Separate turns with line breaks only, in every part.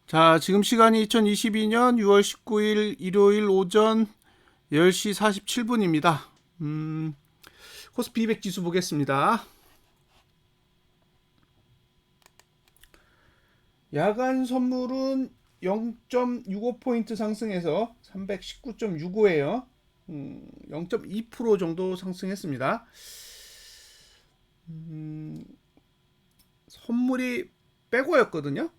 자, 지금 시간이 2022년 6월 19일 일요일 오전 10시 47분입니다. 코스피 200 지수 보겠습니다. 야간 선물은 0.65포인트 상승해서 319.65예요. 0.2% 정도 상승했습니다. 선물이 빼고였거든요.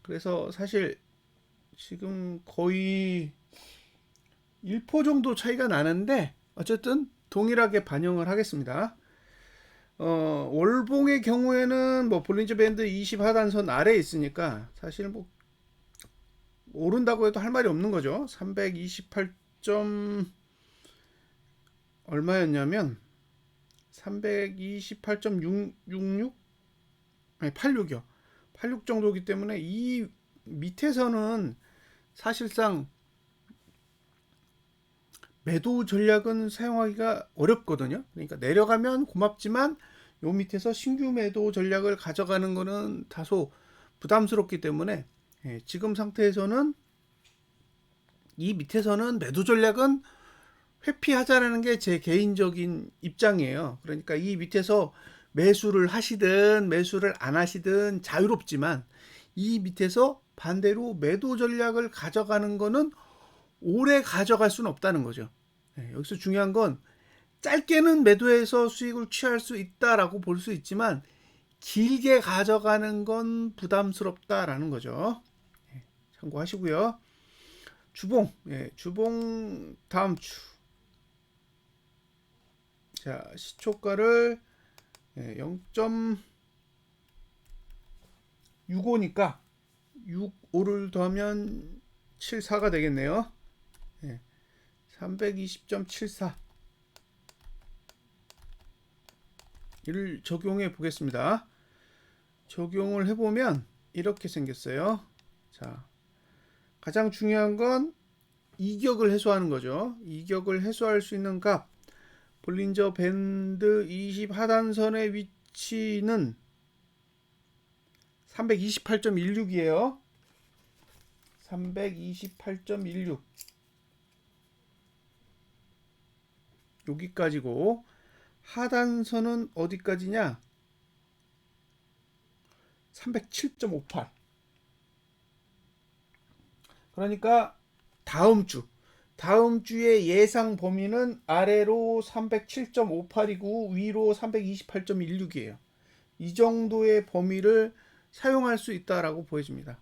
그래서 사실 지금 거의 1% 정도 차이가 나는데 어쨌든 동일하게 반영을 하겠습니다. 월봉의 경우에는 뭐 볼린저 밴드 20 하단선 아래에 있으니까 사실 뭐 오른다고 해도 할 말이 없는 거죠. 328점 얼마였냐면 328.666 아니 86이요. 86 정도이기 때문에 이 밑에서는 사실상 매도 전략은 사용하기가 어렵거든요. 그러니까 내려가면 고맙지만 요 밑에서 신규 매도 전략을 가져가는 거는 다소 부담스럽기 때문에 지금 상태에서는 이 밑에서는 매도 전략은 회피하자라는 게 제 개인적인 입장이에요. 그러니까 이 밑에서 매수를 하시든 매수를 안 하시든 자유롭지만 이 밑에서 반대로 매도 전략을 가져가는 거는 오래 가져갈 수는 없다는 거죠. 여기서 중요한 건 짧게는 매도해서 수익을 취할 수 있다라고 볼 수 있지만 길게 가져가는 건 부담스럽다라는 거죠. 참고하시고요. 주봉, 주봉 다음 주. 자, 시초가를 0.65니까 65를 더하면 74가 되겠네요. 320.74 이를 적용해 보겠습니다. 적용을 해보면 이렇게 생겼어요. 자, 가장 중요한 건 이격을 해소하는 거죠. 이격을 해소할 수 있는 값, 볼린저 밴드 20 하단선의 위치는 328.16이에요. 328.16 여기까지고 하단선은 어디까지냐? 307.58. 그러니까 다음 주의 예상 범위는 아래로 307.58이고 위로 328.16이에요. 이 정도의 범위를 사용할 수 있다라고 보여집니다.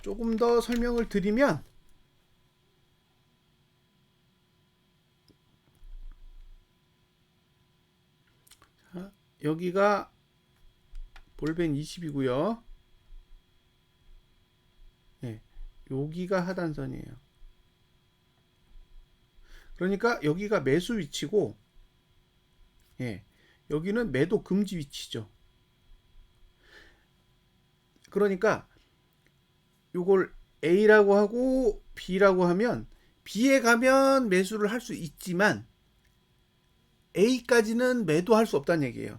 조금 더 설명을 드리면 여기가 볼벤 20이고요. 여기가 하단선이에요. 그러니까 여기가 매수 위치고 여기는 매도 금지 위치죠. 그러니까 요걸 A라고 하고 B라고 하면 B에 가면 매수를 할 수 있지만 A까지는 매도할 수 없다는 얘기예요.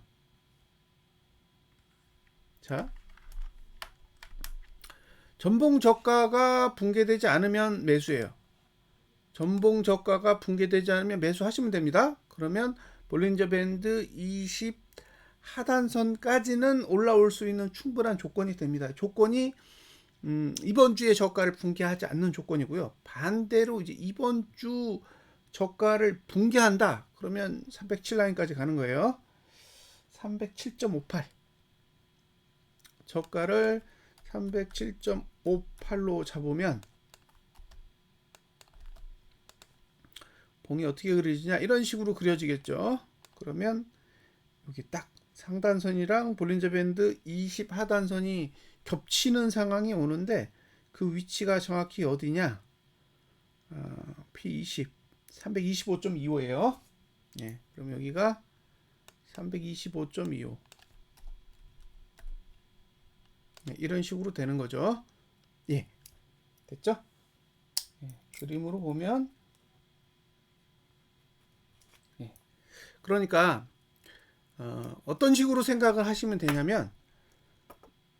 자, 전봉 저가가 붕괴되지 않으면 매수예요. 전봉 저가가 붕괴되지 않으면 매수하시면 됩니다. 그러면 볼린저 밴드 20 하단선까지는 올라올 수 있는 충분한 조건이 됩니다. 조건이 이번 주에 저가를 붕괴하지 않는 조건이고요. 반대로 이제 이번 주 저가를 붕괴한다. 그러면 307 라인까지 가는 거예요. 307.58 저가를 307.58로 잡으면 봉이 어떻게 그려지냐 이런 식으로 그려지겠죠. 그러면 여기 딱 상단선이랑 볼린저 밴드 20 하단선이 겹치는 상황이 오는데 그 위치가 정확히 어디냐? P20 325.25예요. 그럼 여기가 325.25 이런 식으로 되는 거죠. 됐죠? 그림으로 보면 그러니까 어떤 식으로 생각을 하시면 되냐면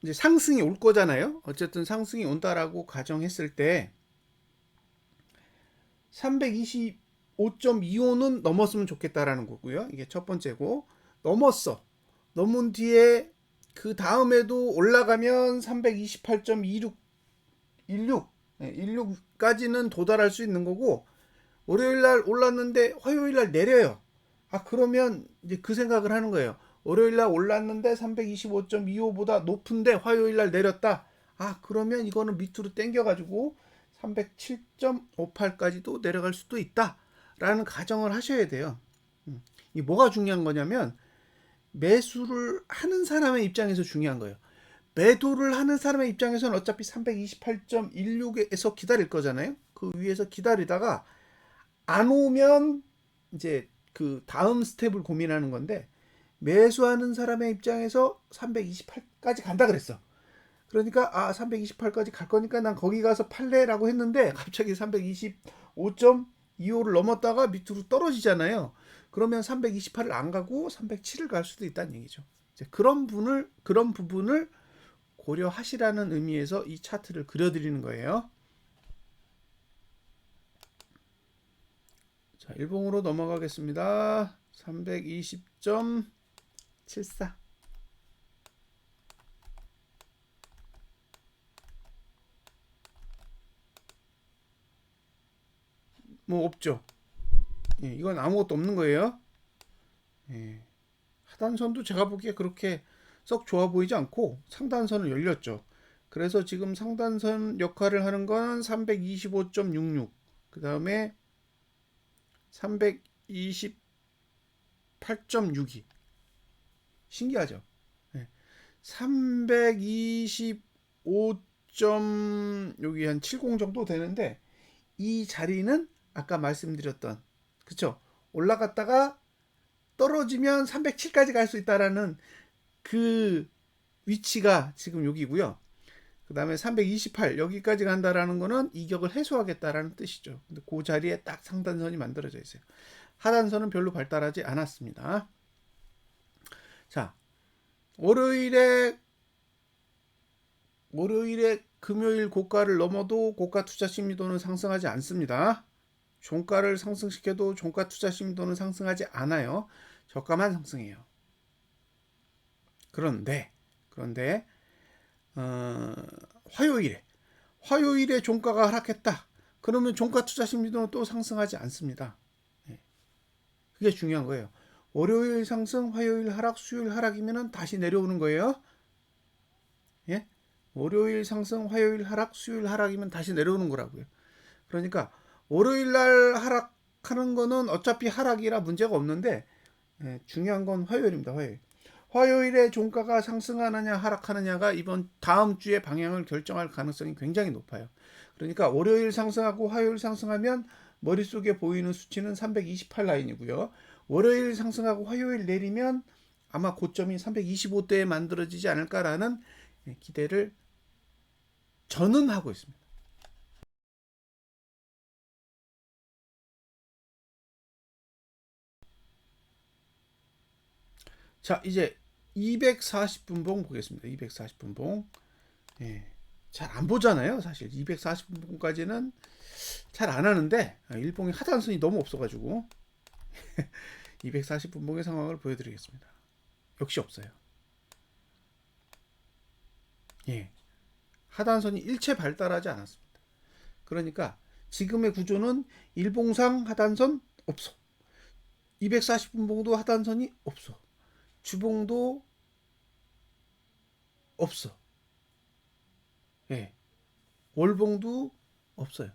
이제 상승이 올 거잖아요. 어쨌든 상승이 온다라고 가정했을 때 325.25는 넘었으면 좋겠다라는 거고요. 이게 첫 번째고, 넘었어. 넘은 뒤에 그 다음에도 올라가면 328.26 16까지는 도달할 수 있는 거고, 월요일 날 올랐는데 화요일 날 내려요. 아, 그러면 이제 그 생각을 하는 거예요. 월요일 날 올랐는데 325.25보다 높은데 화요일 날 내렸다. 아, 그러면 이거는 밑으로 당겨 가지고 307.58까지도 내려갈 수도 있다라는 가정을 하셔야 돼요. 이 뭐가 중요한 거냐면 매수를 하는 사람의 입장에서 중요한 거예요. 매도를 하는 사람의 입장에서는 어차피 328.16에서 기다릴 거잖아요. 그 위에서 기다리다가 안 오면 이제 그 다음 스텝을 고민하는 건데, 매수하는 사람의 입장에서 328까지 간다 그랬어. 그러니까 328까지 갈 거니까 난 거기 가서 팔래라고 했는데 갑자기 325.25를 넘었다가 밑으로 떨어지잖아요. 그러면 328을 안 가고 307을 갈 수도 있다는 얘기죠. 이제 그런 부분을 고려하시라는 의미에서 이 차트를 그려드리는 거예요. 자, 일봉으로 넘어가겠습니다. 320.74. 뭐 없죠. 예, 이건 아무것도 없는 거예요. 예, 하단선도 제가 보기에 그렇게 썩 좋아 보이지 않고 상단선은 열렸죠. 그래서 지금 상단선 역할을 하는 건 325.66, 그 다음에 328.62. 신기하죠. 예, 325. 여기 한 70 정도 되는데, 이 자리는 아까 말씀드렸던, 그쵸, 올라갔다가 떨어지면 307까지 갈 수 있다라는 그 위치가 지금 여기고요. 그 다음에 328 여기까지 간다라는 거는 이격을 해소하겠다라는 뜻이죠. 근데 그 자리에 딱 상단선이 만들어져 있어요. 하단선은 별로 발달하지 않았습니다. 자, 월요일에 금요일 고가를 넘어도 고가 투자 심리도는 상승하지 않습니다. 종가를 상승시켜도 종가 투자 심리도는 상승하지 않아요. 저가만 상승해요. 그런데 화요일에 종가가 하락했다. 그러면 종가 투자 심리도는 또 상승하지 않습니다. 그게 중요한 거예요. 월요일 상승, 화요일 하락, 수요일 하락이면 다시 내려오는 거예요. 예? 월요일 상승, 화요일 하락, 수요일 하락이면 다시 내려오는 거라고요. 그러니까 월요일 날 하락하는 거는 어차피 하락이라 문제가 없는데, 중요한 건 화요일입니다. 화요일에 종가가 상승하느냐 하락하느냐가 이번 다음 주의 방향을 결정할 가능성이 굉장히 높아요. 그러니까 월요일 상승하고 화요일 상승하면 머릿속에 보이는 수치는 328 라인이고요. 월요일 상승하고 화요일 내리면 아마 고점이 325대에 만들어지지 않을까라는 기대를 저는 하고 있습니다. 자, 이제 240분봉 보겠습니다. 240분봉. 예. 잘 안 보잖아요. 사실 240분봉까지는 잘 안 하는데, 일봉의 하단선이 너무 없어가지고 240분봉의 상황을 보여드리겠습니다. 역시 없어요. 예. 하단선이 일체 발달하지 않았습니다. 그러니까 지금의 구조는 일봉상 하단선 없어. 240분봉도 하단선이 없어. 주봉도 없어. 예. 월봉도 없어요.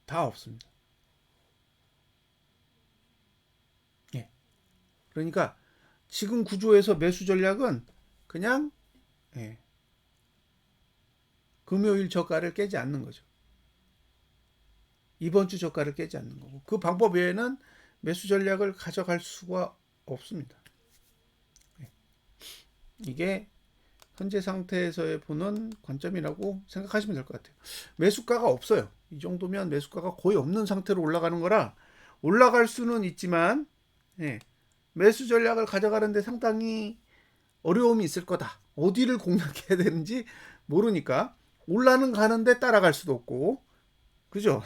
다 없습니다. 예. 그러니까 지금 구조에서 매수 전략은 그냥, 예, 금요일 저가를 깨지 않는 거죠. 이번 주 저가를 깨지 않는 거고, 그 방법 외에는 매수 전략을 가져갈 수가 없습니다. 예. 이게 현재 상태에서의 보는 관점이라고 생각하시면 될 것 같아요. 매수가가 없어요. 이 정도면 매수가가 거의 없는 상태로 올라가는 거라 올라갈 수는 있지만, 예, 매수 전략을 가져가는데 상당히 어려움이 있을 거다. 어디를 공략해야 되는지 모르니까 올라는 가는데 따라갈 수도 없고, 그죠?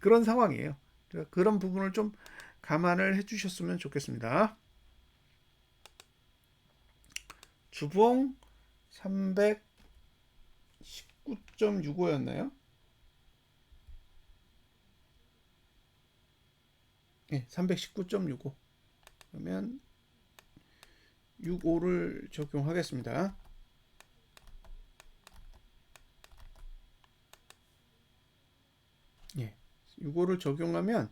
그런 상황이에요. 그런 부분을 좀 감안을 해주셨으면 좋겠습니다. 주봉 319.65였나요? 네, 319.65. 그러면 65를 적용하겠습니다. 예, 65를 적용하면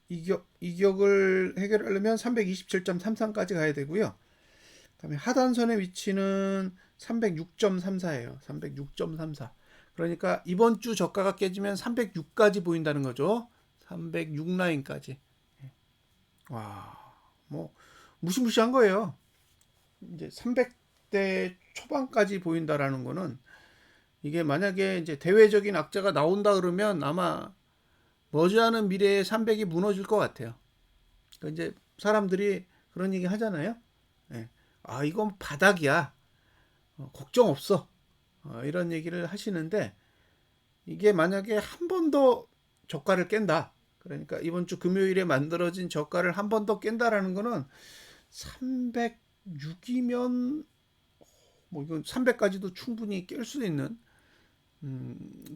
이격을 해결하려면 327.33까지 가야 되고요. 그다음에 하단선의 위치는 306.34예요. 306.34. 그러니까 이번 주 저가가 깨지면 306까지 보인다는 거죠. 306 라인까지. 와, 뭐 무시무시한 거예요. 이제 300대 초반까지 보인다라는 거는 이게 만약에 이제 대외적인 악재가 나온다 그러면 아마 머지않은 미래에 300이 무너질 것 같아요. 그러니까 이제 사람들이 그런 얘기 하잖아요. 예. 아, 이건 바닥이야. 걱정 없어. 이런 얘기를 하시는데 이게 만약에 한 번 더 저가를 깬다. 그러니까 이번 주 금요일에 만들어진 저가를 한 번 더 깬다라는 거는 306이면 뭐 이건 300까지도 충분히 깰 수 있는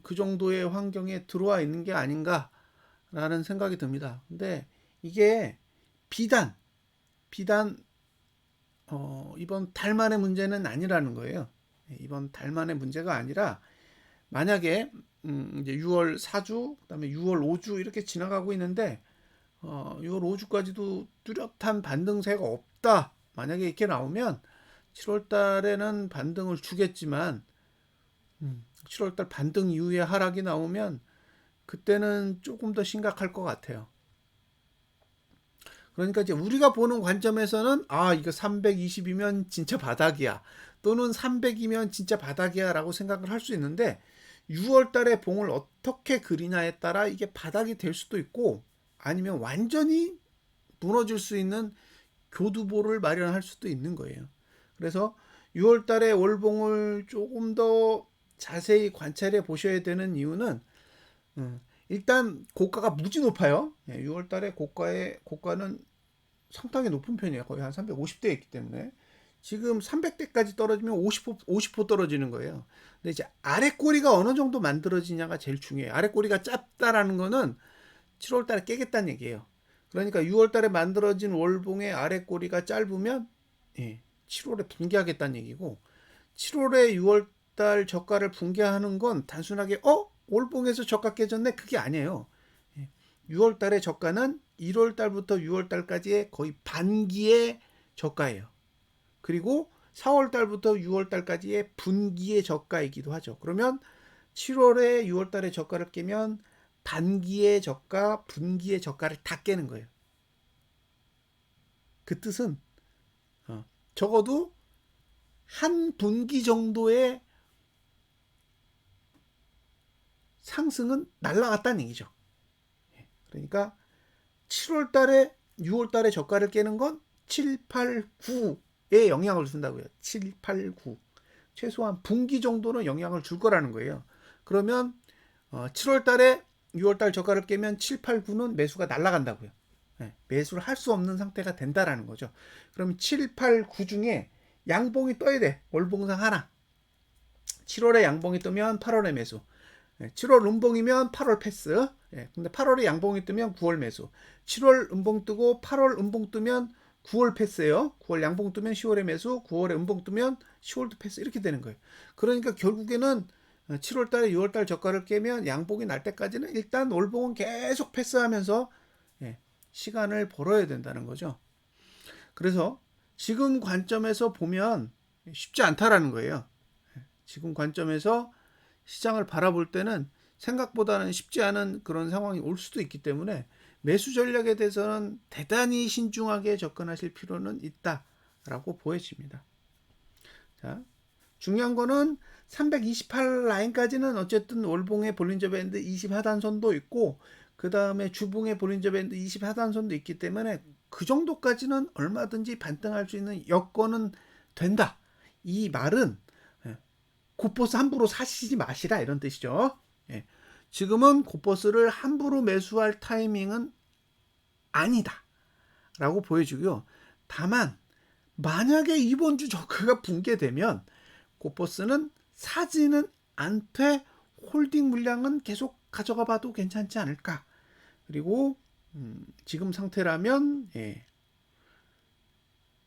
그 정도의 환경에 들어와 있는 게 아닌가라는 생각이 듭니다. 근데 이게 비단 이번 달만의 문제는 아니라는 거예요. 이번 달만의 문제가 아니라 만약에 이제 6월 4주, 그다음에 6월 5주 이렇게 지나가고 있는데 6월 5주까지도 뚜렷한 반등세가 없다. 만약에 이렇게 나오면 7월 달에는 반등을 주겠지만 7월 달 반등 이후에 하락이 나오면 그때는 조금 더 심각할 것 같아요. 그러니까 이제 우리가 보는 관점에서는 아, 이거 320이면 진짜 바닥이야. 또는 300이면 진짜 바닥이야 라고 생각을 할 수 있는데 6월 달에 봉을 어떻게 그리냐에 따라 이게 바닥이 될 수도 있고 아니면 완전히 무너질 수 있는 교두보를 마련할 수도 있는 거예요. 그래서 6월 달에 월봉을 조금 더 자세히 관찰해 보셔야 되는 이유는 일단 고가가 무지 높아요. 6월 달에 고가는 상당히 높은 편이에요. 거의 한 350대 있기 때문에 지금 300대까지 떨어지면 50% 떨어지는 거예요. 근데 이제 아래 꼬리가 어느 정도 만들어지냐가 제일 중요해요. 아래 꼬리가 짧다라는 거는 7월 달에 깨겠다는 얘기예요. 그러니까 6월 달에 만들어진 월봉의 아래 꼬리가 짧으면 7월에 붕괴하겠다는 얘기고 7월에 6월 달 저가를 붕괴하는 건 단순하게 월봉에서 저가 깨졌네 그게 아니에요. 6월 달의 저가는 1월 달부터 6월 달까지의 거의 반기의 저가예요. 그리고 4월 달부터 6월 달까지의 분기의 저가이기도 하죠. 그러면 7월에 6월 달에 저가를 깨면 반기의 저가, 분기의 저가를 다 깨는 거예요. 그 뜻은 적어도 한 분기 정도의 상승은 날라갔다는 얘기죠. 그러니까 7월 달에 6월 달에 저가를 깨는 건 7, 8, 9에 영향을 준다고요. 7, 8, 9. 최소한 분기 정도는 영향을 줄 거라는 거예요. 그러면 7월 달에 6월 달 저가를 깨면 7, 8, 9는 매수가 날아간다고요. 매수를 할 수 없는 상태가 된다라는 거죠. 그럼 7, 8, 9 중에 양봉이 떠야 돼. 월봉상 하나. 7월에 양봉이 뜨면 8월에 매수. 7월 음봉이면 8월 패스. 근데 8월에 양봉이 뜨면 9월 매수. 7월 음봉 뜨고 8월 음봉 뜨면 9월 패스예요. 9월 양봉 뜨면 10월에 매수, 9월에 음봉 뜨면 10월도 패스 이렇게 되는 거예요. 그러니까 결국에는 7월 달에 6월 달 저가를 깨면 양봉이 날 때까지는 일단 월봉은 계속 패스하면서 시간을 벌어야 된다는 거죠. 그래서 지금 관점에서 보면 쉽지 않다라는 거예요. 지금 관점에서 시장을 바라볼 때는 생각보다는 쉽지 않은 그런 상황이 올 수도 있기 때문에 매수 전략에 대해서는 대단히 신중하게 접근하실 필요는 있다라고 보여집니다. 자, 중요한 거는 328 라인까지는 어쨌든 월봉의 볼린저 밴드 20 하단선도 있고 그 다음에 주봉에 볼린저 밴드 20 하단선도 있기 때문에 그 정도까지는 얼마든지 반등할 수 있는 여건은 된다. 이 말은 곱버스 함부로 사시지 마시라 이런 뜻이죠. 예. 지금은 곱버스를 함부로 매수할 타이밍은 아니다 라고 보여지고요. 다만 만약에 이번 주 저가가 붕괴되면 곱버스는 사지는 않되 홀딩 물량은 계속 가져가 봐도 괜찮지 않을까. 그리고 지금 상태라면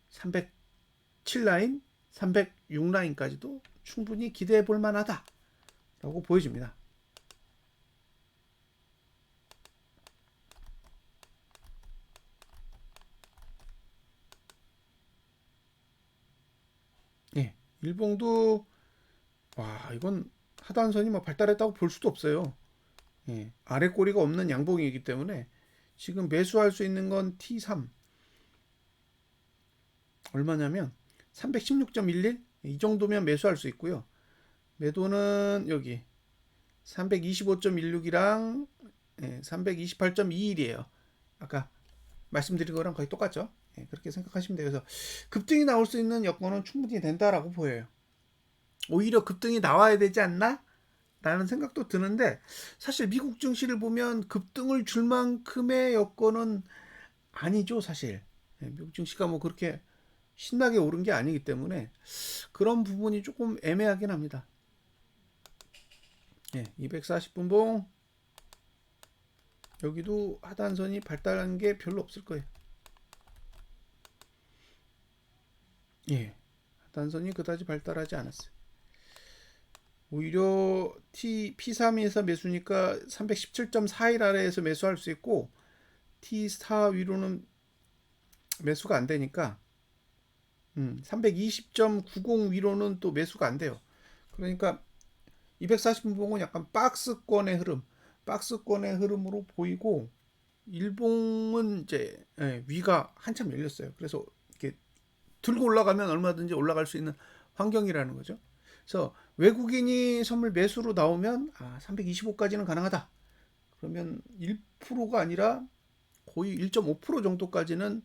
307 라인, 306 라인까지도 충분히 기대해 볼 만하다 라고 보여집니다. 예, 일봉도 와 이건 하단선이 뭐 발달했다고 볼 수도 없어요. 예, 아래 꼬리가 없는 양봉이기 때문에 지금 매수할 수 있는 건 T3 얼마냐면 316.11 이 정도면 매수할 수 있고요. 매도는 여기 325.16이랑 328.21이에요. 아까 말씀드린 거랑 거의 똑같죠. 그렇게 생각하시면 돼요. 그래서 급등이 나올 수 있는 여건은 충분히 된다라고 보여요. 오히려 급등이 나와야 되지 않나? 라는 생각도 드는데 사실 미국 증시를 보면 급등을 줄 만큼의 여건은 아니죠, 사실. 미국 증시가 뭐 그렇게 신나게 오른 게 아니기 때문에 그런 부분이 조금 애매하긴 합니다. 240분봉 여기도 하단선이 발달한 게 별로 없을 거예요. 하단선이 그다지 발달하지 않았어요. 오히려 P3에서 매수니까 317.41 아래에서 매수할 수 있고 T4 위로는 매수가 안 되니까 320.90 위로는 또 매수가 안 돼요. 그러니까 240분봉은 약간 박스권의 흐름으로 보이고 일봉은 이제 위가 한참 열렸어요. 그래서 이렇게 들고 올라가면 얼마든지 올라갈 수 있는 환경이라는 거죠. 그래서 외국인이 선물 매수로 나오면 325까지는 가능하다. 그러면 1%가 아니라 거의 1.5% 정도까지는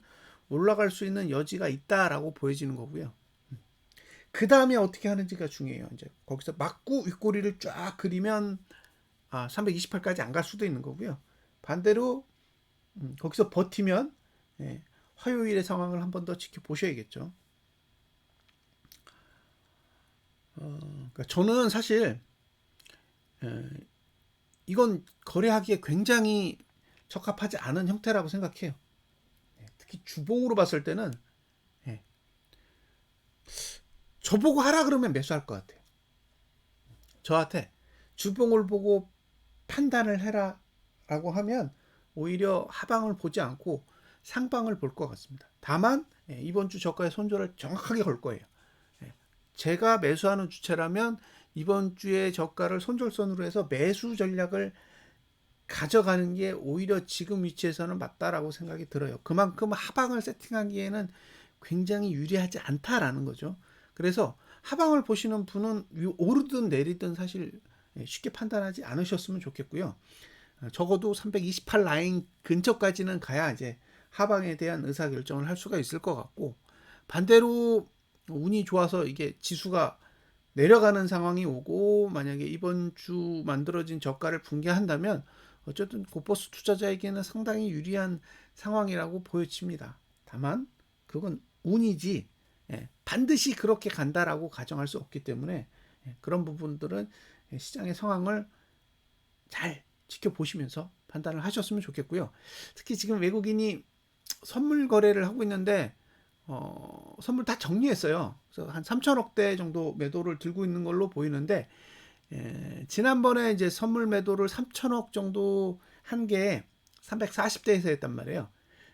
올라갈 수 있는 여지가 있다라고 보여지는 거고요. 그 다음에 어떻게 하는지가 중요해요. 이제 거기서 맞고 윗꼬리를 쫙 그리면 328까지 안 갈 수도 있는 거고요. 반대로 거기서 버티면 화요일의 상황을 한 번 더 지켜보셔야겠죠. 그러니까 저는 사실 이건 거래하기에 굉장히 적합하지 않은 형태라고 생각해요. 특히 주봉으로 봤을 때는 저보고 하라 그러면 매수할 것 같아요. 저한테 주봉을 보고 판단을 해라 라고 하면 오히려 하방을 보지 않고 상방을 볼 것 같습니다. 다만 이번 주 저가의 손절을 정확하게 걸 거예요. 제가 매수하는 주체라면 이번 주에 저가를 손절선으로 해서 매수 전략을 가져가는 게 오히려 지금 위치에서는 맞다라고 생각이 들어요. 그만큼 하방을 세팅하기에는 굉장히 유리하지 않다라는 거죠. 그래서 하방을 보시는 분은 오르든 내리든 사실 쉽게 판단하지 않으셨으면 좋겠고요. 적어도 328 라인 근처까지는 가야 이제 하방에 대한 의사결정을 할 수가 있을 것 같고, 반대로 운이 좋아서 이게 지수가 내려가는 상황이 오고 만약에 이번 주 만들어진 저가를 붕괴한다면 어쨌든 곱버스 투자자에게는 상당히 유리한 상황이라고 보여집니다. 다만 그건 운이지 반드시 그렇게 간다라고 가정할 수 없기 때문에 그런 부분들은 시장의 상황을 잘 지켜보시면서 판단을 하셨으면 좋겠고요. 특히 지금 외국인이 선물 거래를 하고 있는데 선물 다 정리했어요. 그래서 한 3천억대 정도 매도를 들고 있는 걸로 보이는데 지난번에 이제 선물 매도를 3천억 정도 한 게 340대에서 했단 말이에요.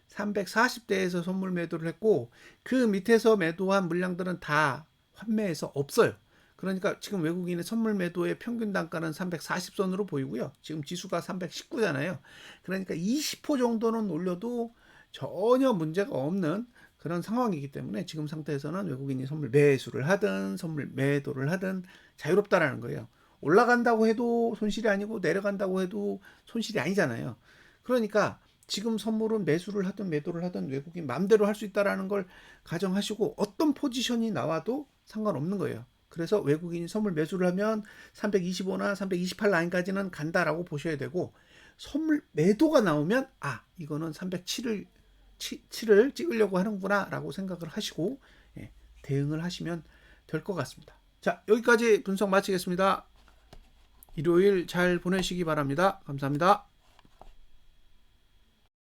340대에서 선물 매도를 했고 그 밑에서 매도한 물량들은 다 환매해서 없어요. 그러니까 지금 외국인의 선물 매도의 평균 단가는 340선으로 보이고요. 지금 지수가 319잖아요. 그러니까 20% 정도는 올려도 전혀 문제가 없는 그런 상황이기 때문에 지금 상태에서는 외국인이 선물 매수를 하든 선물 매도를 하든 자유롭다라는 거예요. 올라간다고 해도 손실이 아니고 내려간다고 해도 손실이 아니잖아요. 그러니까 지금 선물은 매수를 하든 매도를 하든 외국인 마음대로 할 수 있다라는 걸 가정하시고 어떤 포지션이 나와도 상관없는 거예요. 그래서 외국인이 선물 매수를 하면 325나 328 라인까지는 간다라고 보셔야 되고, 선물 매도가 나오면 이거는 307을 찍으려고 하는구나라고 생각을 하시고 대응을 하시면 될 것 같습니다. 자, 여기까지 분석 마치겠습니다. 일요일 잘 보내시기 바랍니다. 감사합니다.